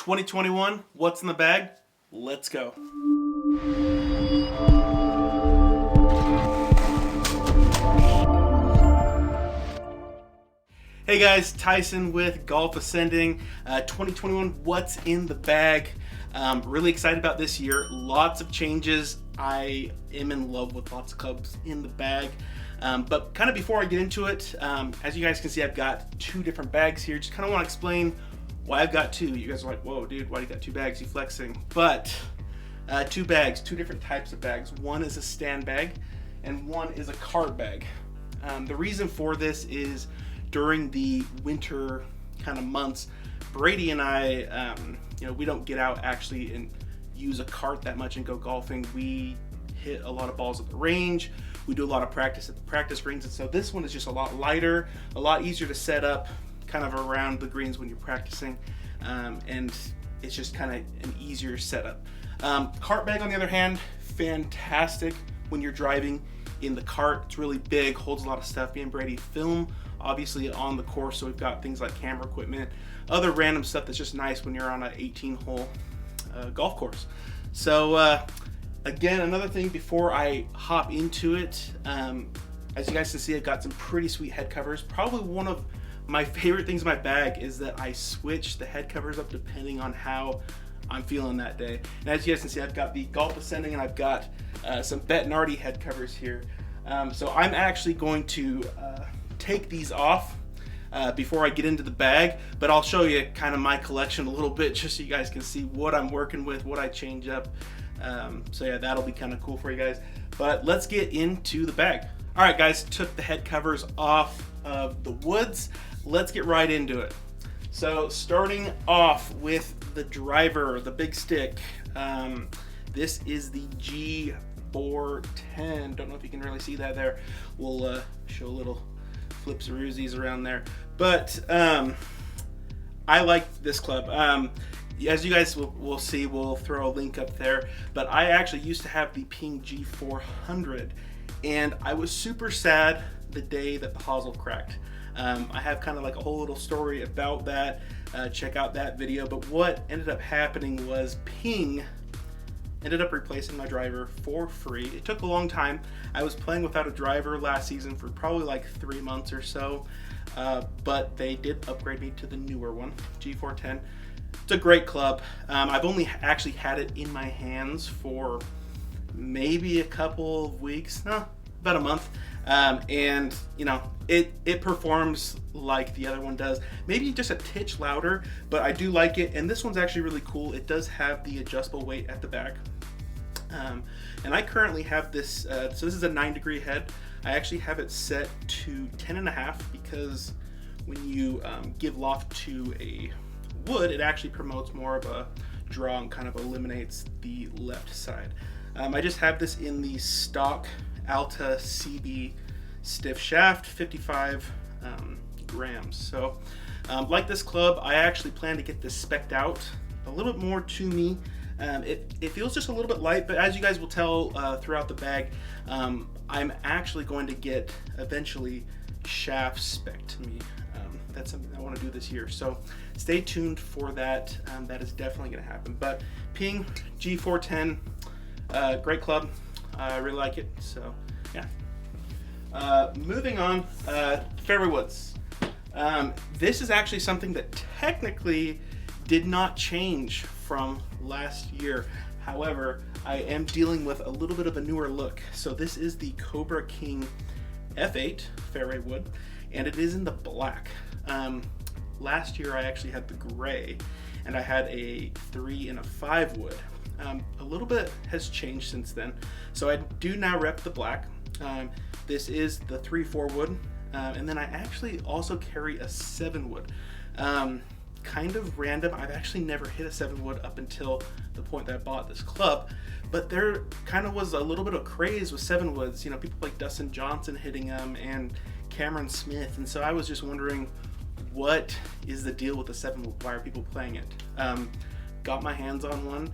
2021, what's in the bag? Let's go. Hey guys, Tyson with Golf Ascending. 2021, what's in the bag? Really excited about this year. Lots of changes. I am in love with lots of clubs in the bag. But kind of before I get into it, as you guys can see, I've got two different bags here. Just kind of want to explain why I've got two. You guys are like, whoa, dude, why do you got two bags? You flexing. But two bags, two different types of bags. One is a stand bag and one is a cart bag. The reason for this is during the winter kind of months, Brady and I, we don't get out actually and use a cart that much and go golfing. We hit a lot of balls at the range. We do a lot of practice at the practice greens. And so this one is just a lot lighter, a lot easier to set up kind of around the greens when you're practicing. And it's just kind of an easier setup. Cart bag on the other hand, fantastic when you're driving in the cart. It's really big, holds a lot of stuff. Me and Brady film obviously on the course, so we've got things like camera equipment, other random stuff that's just nice when you're on an 18-hole golf course. So again, another thing before I hop into it, as you guys can see, I've got some pretty sweet head covers. Probably one of my favorite things in my bag is that I switch the head covers up depending on how I'm feeling that day. And as you guys can see, I've got the Golf Ascending and I've got some Bettinardi head covers here. So I'm actually going to take these off before I get into the bag, but I'll show you kind of my collection a little bit just so you guys can see what I'm working with, what I change up. So yeah, that'll be kind of cool for you guys. But let's get into the bag. All right, guys, took the head covers off of the woods. Let's get right into it. So starting off with the driver, the big stick. This is the G410. Don't know if you can really see that there. We'll show a little flipsaroozies around there. But I like this club. As you guys will see, we'll throw a link up there. But I actually used to have the Ping G400. And I was super sad the day that the hosel cracked. I have kind of like a whole little story about that. Check out that video. But what ended up happening was Ping ended up replacing my driver for free. It took a long time. I was playing without a driver last season for probably like 3 months or so. But they did upgrade me to the newer one, G410. It's a great club. I've only actually had it in my hands for maybe a couple of weeks, no, about a month. And you know, it performs like the other one does, maybe just a titch louder, but I do like it. And this one's actually really cool. It does have the adjustable weight at the back. And I currently have this, so this is a 9-degree head. I actually have it set to 10.5 because when you give loft to a wood, it actually promotes more of a draw and kind of eliminates the left side. I just have this in the stock Alta CB stiff shaft, 55 grams. So like this club, I actually plan to get this spec'd out a little bit more to me. It feels just a little bit light, but as you guys will tell throughout the bag, I'm actually going to get eventually shaft spec to me. That's something I want to do this year, so stay tuned for that. That is definitely going to happen. But Ping G410, great club. I really like it. So yeah. Moving on, Fairway woods. This is actually something that technically did not change from last year. However, I am dealing with a little bit of a newer look. So this is the Cobra King F8 fairway wood, and it is in the black. Last year I actually had the gray, and I had a 3 and a 5 wood. A little bit has changed since then, so I do now rep the black. This is the 3-4 wood, and then I actually also carry a 7 wood. Kind of random. I've actually never hit a 7 wood up until the point that I bought this club, but there kind of was a little bit of craze with 7 woods. You know, people like Dustin Johnson hitting them and Cameron Smith, and so I was just wondering, what is the deal with the 7 wood? Why are people playing it? Got my hands on one,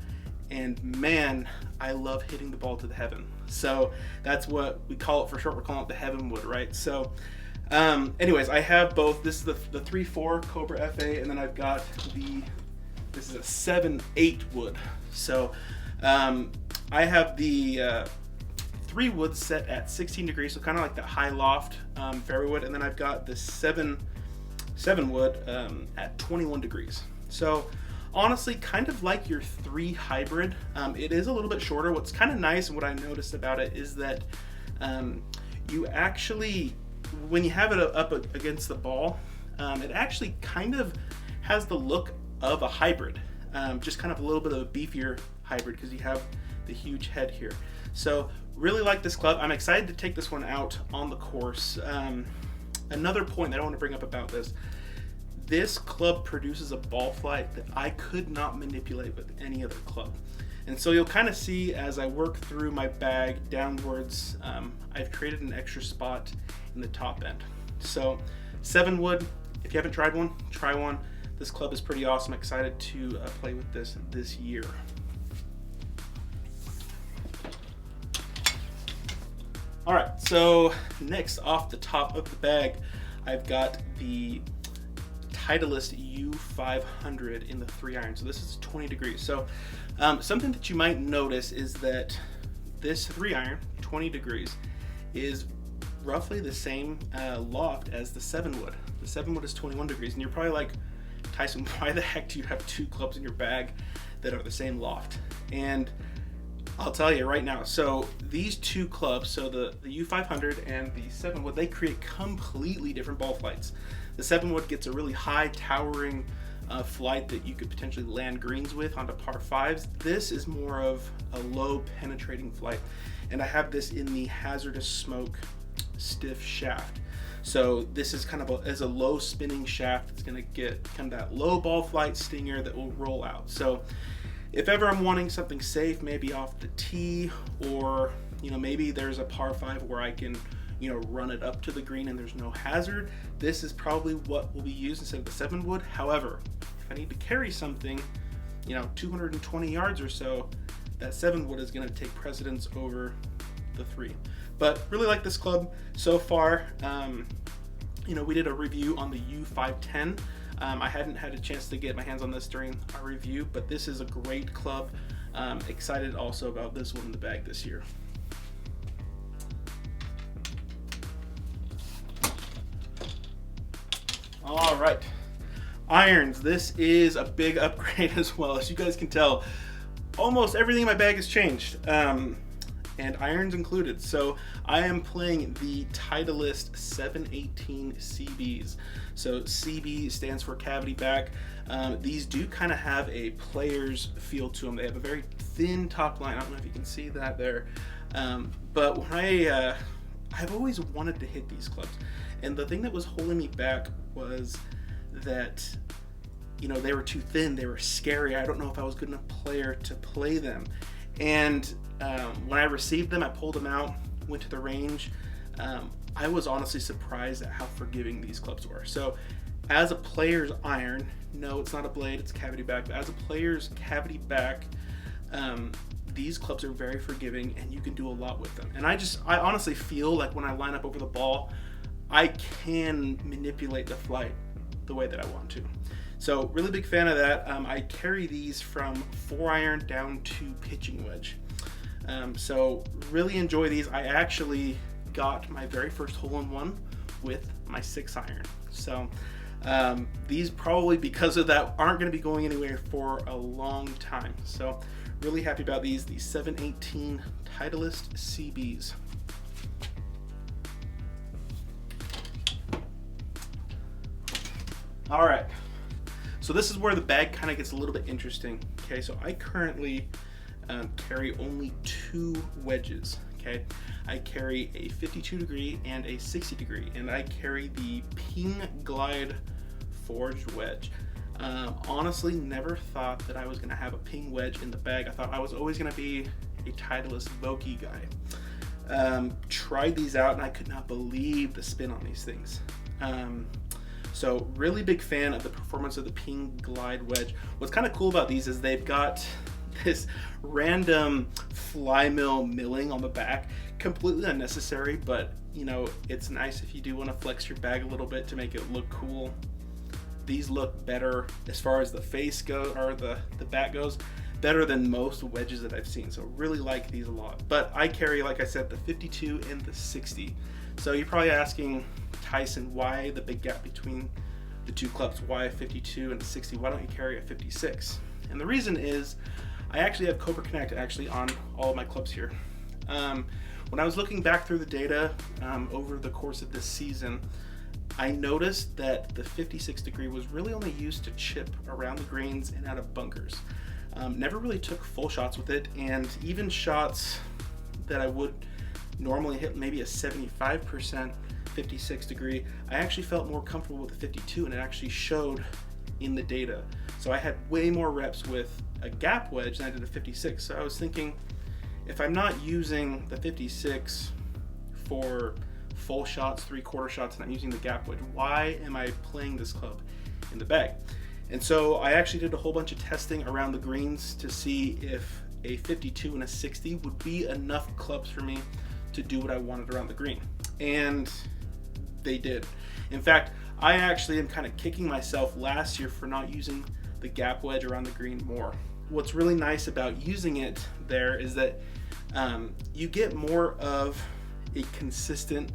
and man, I love hitting the ball to the heaven. So that's what we call it for short. We're calling it the heaven wood, right? So anyways, I have both. This is the 3-4 Cobra F8, and then I've got the This is a 7/8 wood. So I have the 3 wood set at 16 degrees, so kind of like that high loft fairway wood, and then I've got the 7 wood at 21 degrees. So honestly, kind of like your 3 hybrid. It is a little bit shorter. What's kind of nice and what I noticed about it is that you actually, when you have it up against the ball, it actually kind of has the look of a hybrid, just kind of a little bit of a beefier hybrid because you have the huge head here. So really like this club. I'm excited to take this one out on the course. Another point that I want to bring up about this club produces a ball flight that I could not manipulate with any other club. And so you'll kind of see as I work through my bag downwards, I've created an extra spot in the top end. So 7 wood, if you haven't tried one, try one. This club is pretty awesome. Excited to play with this year. All right, so next off the top of the bag, I've got the Titleist U500 in the 3-iron. So this is 20 degrees. So something that you might notice is that this 3-iron, 20 degrees, is roughly the same loft as the 7 wood. The 7 wood is 21 degrees, and you're probably like, Tyson, why the heck do you have 2 clubs in your bag that are the same loft? And I'll tell you right now, so these 2 clubs, so the U500 and the 7 wood, they create completely different ball flights. The 7 wood gets a really high towering flight that you could potentially land greens with onto par 5s. This is more of a low penetrating flight, and I have this in the hazardous smoke stiff shaft. So this is kind of a low spinning shaft. It's going to get kind of that low ball flight stinger that will roll out. So if ever I'm wanting something safe, maybe off the tee, or maybe there's a par 5 where I can run it up to the green and there's no hazard, this is probably what will be used instead of the 7 wood. However, if I need to carry something 220 yards or so, that 7 wood is going to take precedence over the 3. But really like this club so far. We did a review on the U510. I hadn't had a chance to get my hands on this during our review, but this is a great club. Excited also about this one in the bag this year. All right, irons. This is a big upgrade as well. As you guys can tell, almost everything in my bag has changed, and irons included. So I am playing the Titleist 718 CBs. So CB stands for cavity back. These do kind of have a player's feel to them. They have a very thin top line. I don't know if you can see that there. But when I've always wanted to hit these clubs. And the thing that was holding me back was that, they were too thin. They were scary. I don't know if I was a good enough player to play them. And when I received them, I pulled them out, went to the range. I was honestly surprised at how forgiving these clubs were. So as a player's iron, no, it's not a blade, it's cavity back, but as a player's cavity back, these clubs are very forgiving and you can do a lot with them. And I honestly feel like when I line up over the ball, I can manipulate the flight the way that I want to. So really big fan of that. I carry these from 4-iron down to pitching wedge. So really enjoy these. I actually got my very first hole-in-one with my 6-iron. So these probably, because of that, aren't going to be going anywhere for a long time. So really happy about these 718 Titleist CBs. All right, so this is where the bag kind of gets a little bit interesting. Okay, so I currently carry only 2 wedges. Okay, I carry a 52 degree and a 60 degree, and I carry the Ping Glide forged wedge. Honestly, never thought that I was going to have a Ping wedge in the bag. I thought I was always going to be a Titleist Vokey guy. Tried these out and I could not believe the spin on these things. So really big fan of the performance of the Ping Glide wedge. What's kind of cool about these is they've got this random fly mill milling on the back, completely unnecessary, but it's nice if you do want to flex your bag a little bit to make it look cool. these look better as far as the face goes, or the bat goes, better than most wedges that I've seen. So really like these a lot. But I carry, like I said, the 52 and the 60. So you're probably asking, Tyson, why the big gap between the two clubs? Why a 52 and a 60? Why don't you carry a 56? And the reason is, I actually have Cobra Connect actually on all of my clubs here. When I was looking back through the data over the course of this season, I noticed that the 56 degree was really only used to chip around the greens and out of bunkers. Never really took full shots with it, and even shots that I would normally hit maybe a 75% 56 degree, I actually felt more comfortable with the 52, and it actually showed in the data. So I had way more reps with a gap wedge than I did a 56. So I was thinking, if I'm not using the 56 for full shots, 3/4 shots, and I'm using the gap wedge, why am I playing this club in the bag? And so I actually did a whole bunch of testing around the greens to see if a 52 and a 60 would be enough clubs for me to do what I wanted around the green. And they did. In fact, I actually am kind of kicking myself last year for not using the gap wedge around the green more. What's really nice about using it there is that you get more of a consistent,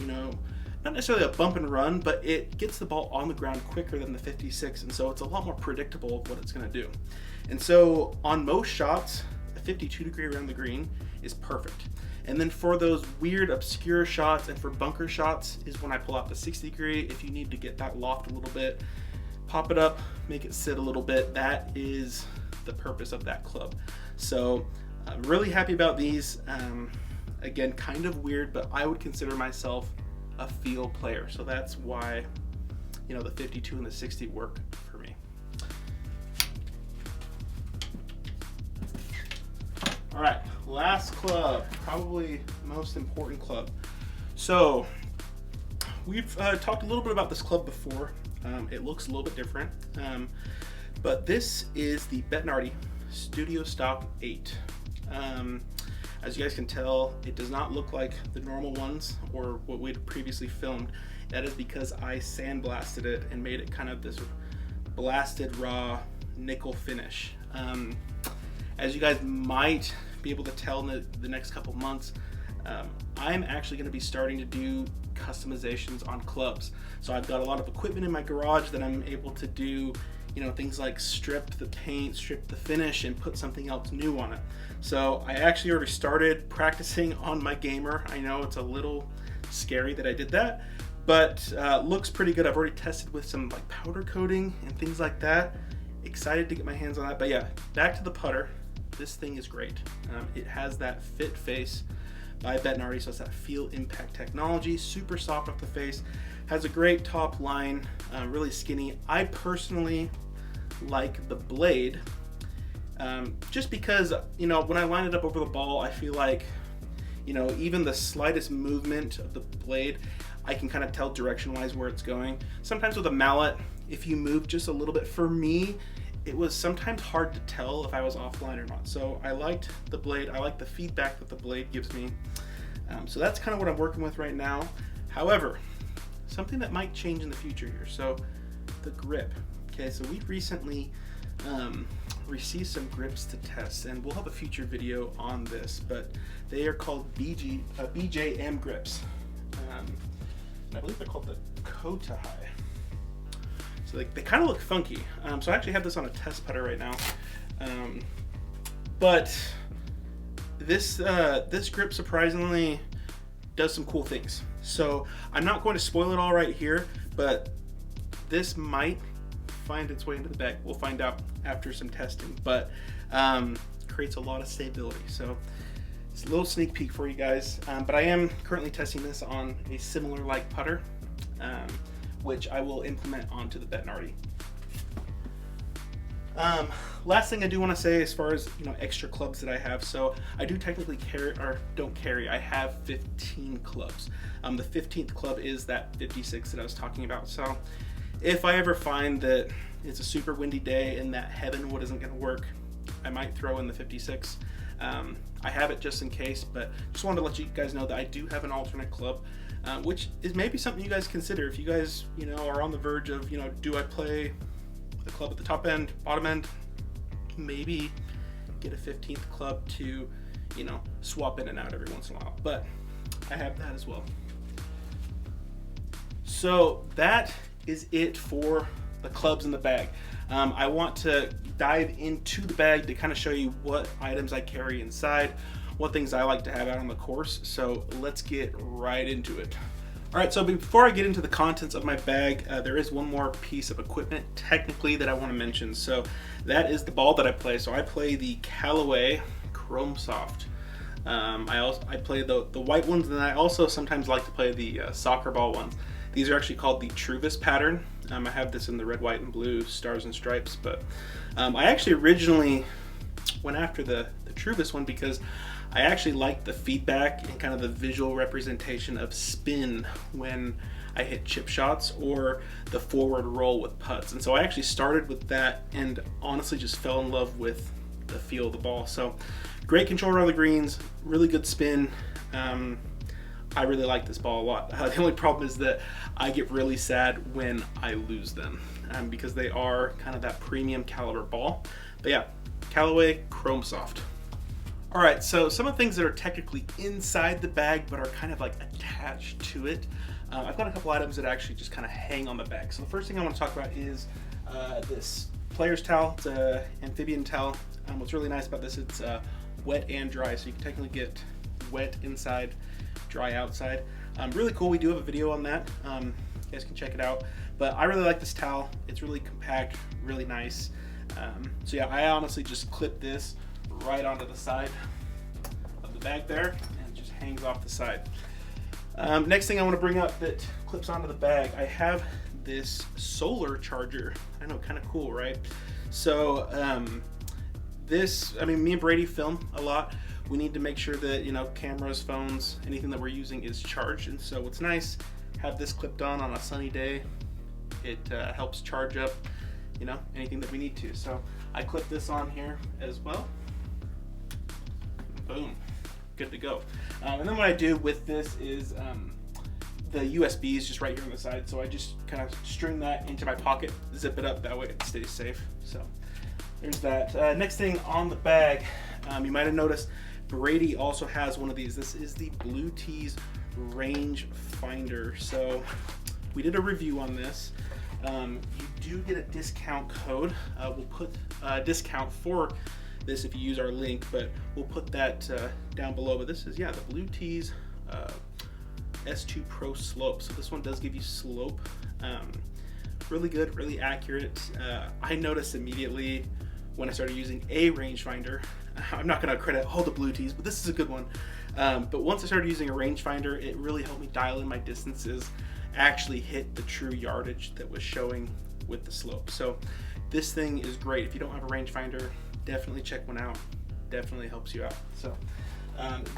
not necessarily a bump and run, but it gets the ball on the ground quicker than the 56, and so it's a lot more predictable of what it's going to do. And so on most shots, a 52 degree around the green is perfect. And then for those weird obscure shots and for bunker shots is when I pull out the 60 degree. If you need to get that loft a little bit, pop it up, make it sit a little bit. That is the purpose of that club. So I'm really happy about these. Again, kind of weird, but I would consider myself a feel player. So that's why, the 52 and the 60 work for me. All right, last club, probably most important club. So we've talked a little bit about this club before. It looks a little bit different, but this is the Bettinardi Studio Stock 8. As you guys can tell, it does not look like the normal ones or what we'd previously filmed. That is because I sandblasted it and made it kind of this blasted raw nickel finish. As you guys might be able to tell in the next couple months, I'm actually going to be starting to do customizations on clubs. So I've got a lot of equipment in my garage that I'm able to do, things like strip the paint, strip the finish, and put something else new on it. So I actually already started practicing on my gamer. I know it's a little scary that I did that, but looks pretty good. I've already tested with some like powder coating and things like that. Excited to get my hands on that. But yeah, back to the putter. This thing is great. It has that fit face by Bettinardi, so it's that feel impact technology, super soft off the face, has a great top line, really skinny. I personally like the blade, just because, when I line it up over the ball, I feel like, even the slightest movement of the blade, I can kind of tell direction-wise where it's going. Sometimes with a mallet, if you move just a little bit, for me, it was sometimes hard to tell if I was offline or not. So I liked the blade. I like the feedback that the blade gives me. So that's kind of what I'm working with right now. However, something that might change in the future here. So the grip. Okay, so we recently received some grips to test, and we'll have a future video on this, but they are called BJM grips. I believe they're called the Kota High. So they kind of look funky. So I actually have this on a test putter right now. But this grip surprisingly does some cool things. So I'm not going to spoil it all right here, but this might find its way into the bag. We'll find out after some testing, but creates a lot of stability. So it's a little sneak peek for you guys. But I am currently testing this on a similar like putter, which I will implement onto the Bettinardi. Last thing I do want to say as far as extra clubs that I have, so I do technically carry, or don't carry, I have 15 clubs. The 15th club is that 56 that I was talking about. So if I ever find that it's a super windy day and that heavenwood isn't going to work, I might throw in the 56. I have it just in case, but just wanted to let you guys know that I do have an alternate club. which is maybe something you guys consider if you guys, you know, are on the verge of, you know, do I play the club at the top end, bottom end? Maybe get a 15th club to, you know, swap in and out every once in a while. But I have that as well. So that is it for the clubs in the bag. I want to dive into the bag to kind of show you what items I carry inside, what things I like to have out on the course. So let's get right into it. All right, so before I get into the contents of my bag, there is one more piece of equipment technically that I want to mention. So that is the ball that I play. So I play the Callaway Chrome Soft. I play the white ones, and I also sometimes like to play the soccer ball ones. These are actually called the Truvis pattern. I have this in the red, white, and blue stars and stripes, but I actually originally went after the Truvis one because I actually liked the feedback and kind of the visual representation of spin when I hit chip shots or the forward roll with putts. And so I actually started with that and honestly just fell in love with the feel of the ball. So great control around the greens, really good spin. I really like this ball a lot. The only problem is that I get really sad when I lose them because they are kind of that premium caliber ball. But yeah, Callaway Chrome Soft. All right, so some of the things that are technically inside the bag but are kind of like attached to it. I've got a couple items that actually just kind of hang on the bag. So the first thing I want to talk about is this player's towel. It's an amphibian towel. What's really nice about this, it's wet and dry, so you can technically get wet inside, dry outside. Really cool. We do have a video on that. You guys can check it out. But I really like this towel. It's really compact, really nice. So yeah, I honestly just clip this right onto the side of the bag there, and it just hangs off the side. Next thing I want to bring up that clips onto the bag, I have this solar charger. I know, kind of cool, right? So me and Brady film a lot. We need to make sure that, you know, cameras, phones, anything that we're using is charged. And so what's nice, have this clipped on a sunny day. It helps charge up, you know, anything that we need to. So I clip this on here as well. Boom, good to go. And then what I do with this is the USB is just right here on the side. So I just kind of string that into my pocket, zip it up, that way it stays safe. So there's that. Next thing on the bag, you might have noticed Brady also has one of these. This is the Blue Tees Rangefinder. So we did a review on this. You do get a discount code. We'll put a discount for this if you use our link, but we'll put that down below. But this is, yeah, the Blue Tees S2 Pro Slope. So this one does give you slope. Really good, really accurate. I noticed immediately when I started using a rangefinder. I'm not going to credit all the Blue Tees, but this is a good one. But once I started using a rangefinder, it really helped me dial in my distances, actually hit the true yardage that was showing with the slope. So this thing is great. If you don't have a rangefinder, definitely check one out. Definitely helps you out. So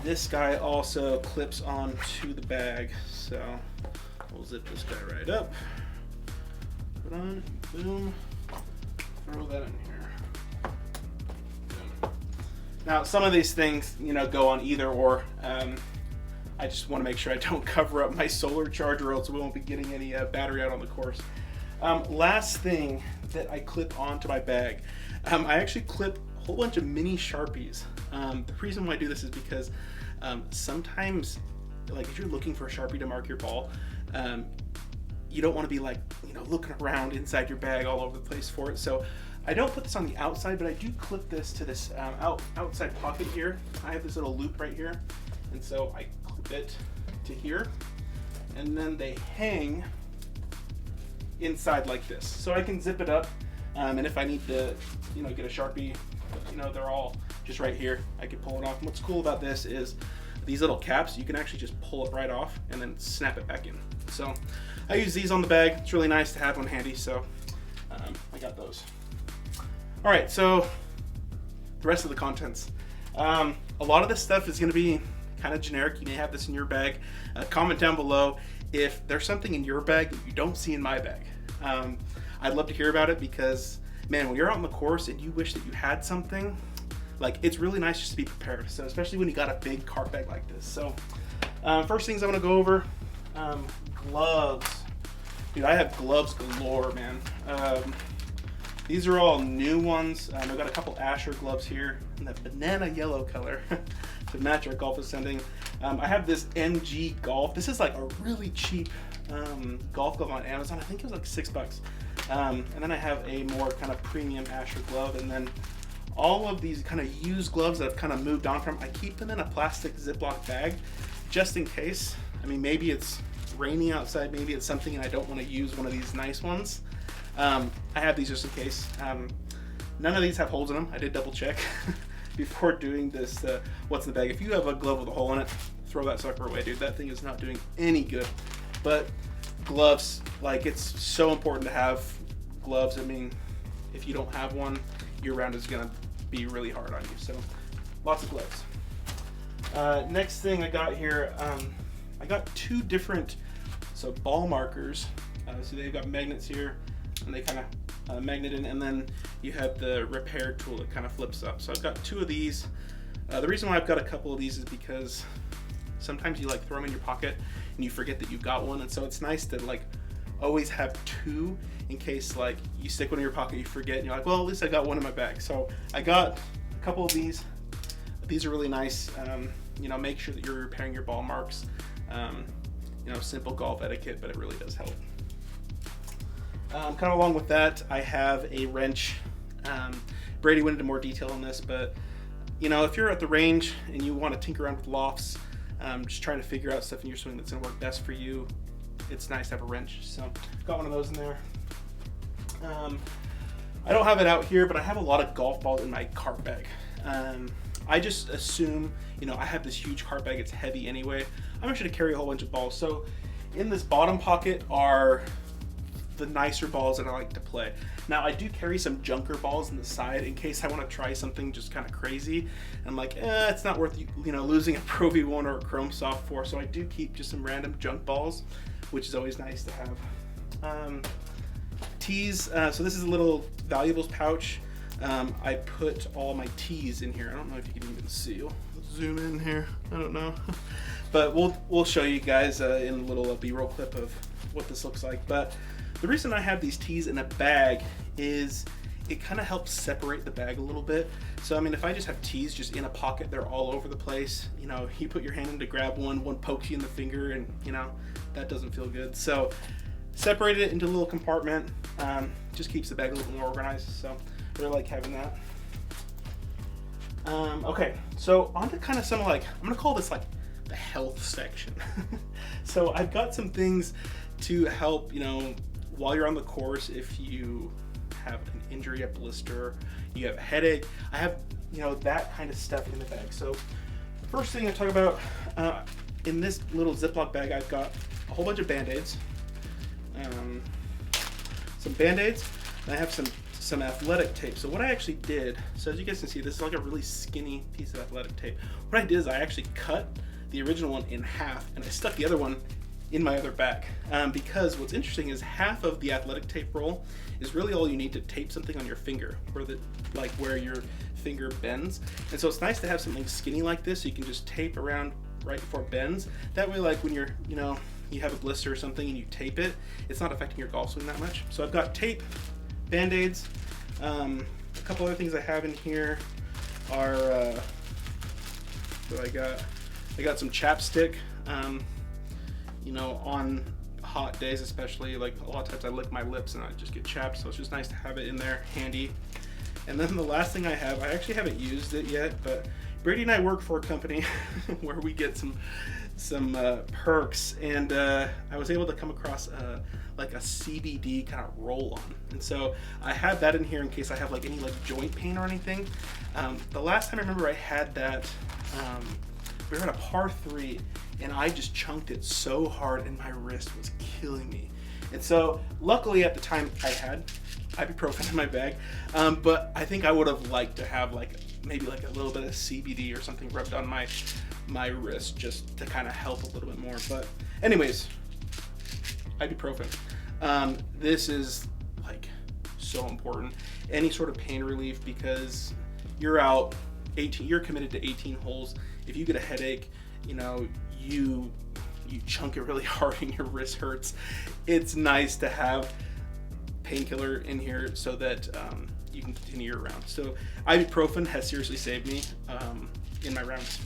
this guy also clips onto the bag. So we'll zip this guy right up. Put on, boom, throw that in here. Boom. Now some of these things, you know, go on either or. I just want to make sure I don't cover up my solar charger, or else we won't be getting any battery out on the course. Last thing that I clip onto my bag, I actually clip a whole bunch of mini Sharpies. The reason why I do this is because sometimes, like if you're looking for a Sharpie to mark your ball, you don't want to be like, you know, looking around inside your bag all over the place for it. So I don't put this on the outside, but I do clip this to this outside pocket here. I have this little loop right here, and so I clip it to here, and then they hang inside like this. So I can zip it up, and if I need to, you know, get a Sharpie, you know, they're all just right here. I can pull it off. And what's cool about this is these little caps, you can actually just pull it right off and then snap it back in. So I use these on the bag. It's really nice to have one handy, so I got those. All right, so the rest of the contents. A lot of this stuff is gonna be kind of generic. You may have this in your bag. Comment down below if there's something in your bag that you don't see in my bag. I'd love to hear about it because, man, when you're out on the course and you wish that you had something, like, it's really nice just to be prepared. So especially when you got a big cart bag like this. So first things I'm gonna go over, Gloves. Dude, I have gloves galore, man. These are all new ones. I've got a couple Asher gloves here in that banana yellow color to match our golf ascending. I have this MG Golf. This is like a really cheap golf glove on Amazon. I think it was like $6. And then I have a more kind of premium Asher glove, and then all of these kind of used gloves that I've kind of moved on from, I keep them in a plastic Ziploc bag just in case. I mean, maybe it's raining outside, maybe it's something and I don't want to use one of these nice ones. I have these just in case. None of these have holes in them. I did double check before doing this what's in the bag. If you have a glove with a hole in it, throw that sucker away, dude. That thing is not doing any good. But gloves, like, it's so important to have gloves. I mean, if you don't have one, year round is gonna be really hard on you. So lots of gloves. Next thing I got here, I got two different ball markers. So they've got magnets here, and they kind of magnet in, and then you have the repair tool that kind of flips up. So I've got two of these. The reason why I've got a couple of these is because sometimes you like throw them in your pocket and you forget that you've got one, and so it's nice to like always have two in case like you stick one in your pocket, you forget, and you're like, well, at least I got one in my bag. So I got a couple of these. These are really nice. You know, make sure that you're repairing your ball marks. You know, simple golf etiquette, but it really does help. Kind of along with that, I have a wrench. Brady went into more detail on this, but you know, if you're at the range and you want to tinker around with lofts, just trying to figure out stuff in your swing that's going to work best for you, it's nice to have a wrench. So got one of those in there. I don't have it out here, but I have a lot of golf balls in my cart bag. I just assume, you know, I have this huge cart bag, it's heavy anyway. I'm actually gonna carry a whole bunch of balls. So in this bottom pocket are the nicer balls that I like to play. Now I do carry some junker balls in the side in case I want to try something just kind of crazy. I'm like, it's not worth you know, losing a Pro V1 or a Chrome Soft for. So I do keep just some random junk balls, which is always nice to have. Tees. So this is a little valuables pouch. I put all my tees in here. I don't know if you can even see. I'll zoom in here. I don't know, but we'll show you guys in a little B-roll clip of what this looks like. But the reason I have these tees in a bag is it kind of helps separate the bag a little bit. So I mean, if I just have tees just in a pocket, they're all over the place. You know, you put your hand in to grab one pokes you in the finger, and you know that doesn't feel good. So separated it into a little compartment. Just keeps the bag a little more organized. So I really like having that. Okay, so on to kind of some like, I'm gonna call this like the health section. So I've got some things to help, you know, while you're on the course, if you have an injury, a blister, you have a headache, I have, you know, that kind of stuff in the bag. So first thing I talk about, in this little Ziploc bag, I've got a whole bunch of Band-Aids, some Band-Aids, and I have some athletic tape. So what I actually did, so as you guys can see, this is like a really skinny piece of athletic tape. What I did is I actually cut the original one in half, and I stuck the other one in my other bag, because what's interesting is half of the athletic tape roll is really all you need to tape something on your finger, where your finger bends. And so it's nice to have something skinny like this, so you can just tape around right before it bends. That way, like when you're, you know, you have a blister or something and you tape it, it's not affecting your golf swing that much. So I've got tape, Band-Aids. A couple other things I have in here are, I got some chapstick. You know, on hot days especially, like a lot of times I lick my lips and I just get chapped, so it's just nice to have it in there handy. And then the last thing I have, I actually haven't used it yet, but Brady and I work for a company where we get some perks, and I was able to come across like a CBD kind of roll-on, and so I have that in here in case I have like any like joint pain or anything. The last time I remember I had that, we were at a par 3 and I just chunked it so hard and my wrist was killing me. And so luckily at the time I had ibuprofen in my bag, but I think I would have liked to have like maybe like a little bit of CBD or something rubbed on my wrist just to kind of help a little bit more. But anyways, ibuprofen. This is like so important. Any sort of pain relief, because you're out 18, you're committed to 18 holes. If you get a headache, you know, you you chunk it really hard and your wrist hurts, it's nice to have painkiller in here so that you can continue your round. So ibuprofen has seriously saved me in my rounds.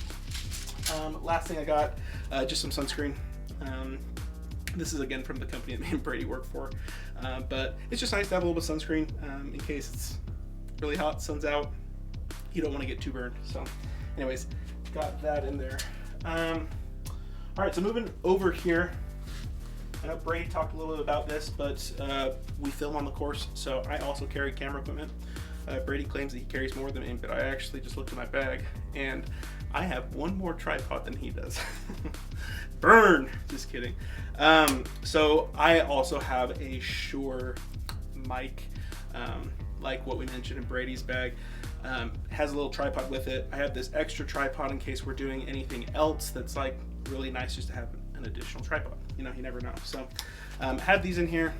Last thing I got, just some sunscreen. This is again from the company that me and Brady work for, but it's just nice to have a little bit of sunscreen in case it's really hot, sun's out, you don't want to get too burned. So anyways, got that in there. All right, so moving over here, I know Brady talked a little bit about this, but we film on the course, so I also carry camera equipment. Brady claims that he carries more than me, but I actually just looked in my bag, and I have one more tripod than he does. Burn! Just kidding. So I also have a Shure mic, like what we mentioned in Brady's bag. Has a little tripod with it. I have this extra tripod in case we're doing anything else that's like really nice just to have an additional tripod. You know, you never know. So have these in here.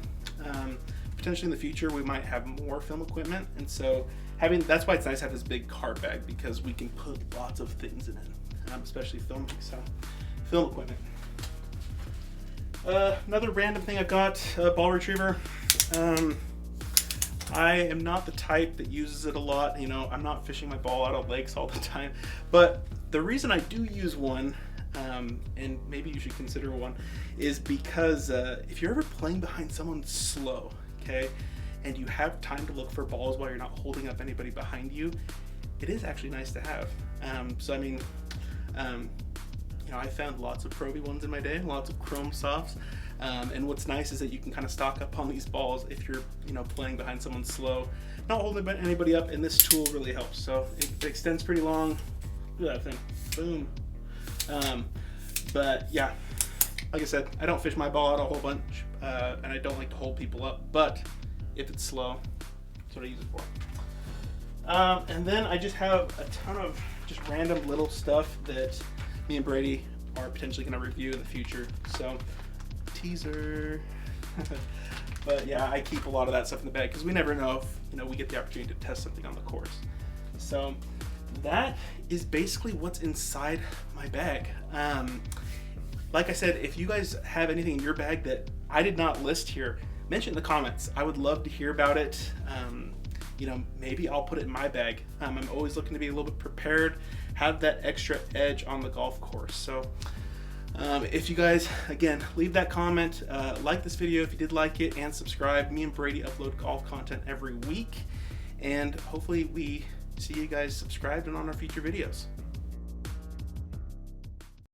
Potentially in the future we might have more film equipment, and so that's why it's nice to have this big cart bag, because we can put lots of things in it, especially filming. So film equipment. Another random thing I've got, a ball retriever. I am not the type that uses it a lot. You know, I'm not fishing my ball out of lakes all the time, but the reason I do use one, and maybe you should consider one, is because if you're ever playing behind someone slow, okay, and you have time to look for balls while you're not holding up anybody behind you, it is actually nice to have. So I mean, you know, I found lots of Pro V1s in my day, lots of chrome softs, and what's nice is that you can kind of stock up on these balls if you're, you know, playing behind someone slow, not holding anybody up, and this tool really helps. So it extends pretty long. Look at that thing, boom. But yeah, like I said, I don't fish my ball out a whole bunch, and I don't like to hold people up, but if it's slow, that's what I use it for. And then I just have a ton of just random little stuff that me and Brady are potentially going to review in the future. So, teaser. But yeah, I keep a lot of that stuff in the bag because we never know if, you know, we get the opportunity to test something on the course. So that is basically what's inside my bag. Like I said, if you guys have anything in your bag that I did not list here, mention in the comments. I would love to hear about it. You know, maybe I'll put it in my bag. I'm always looking to be a little bit prepared, have that extra edge on the golf course. So if you guys, again, leave that comment, like this video if you did like it, and subscribe. Me and Brady upload golf content every week, and hopefully we see you guys subscribed and on our future videos.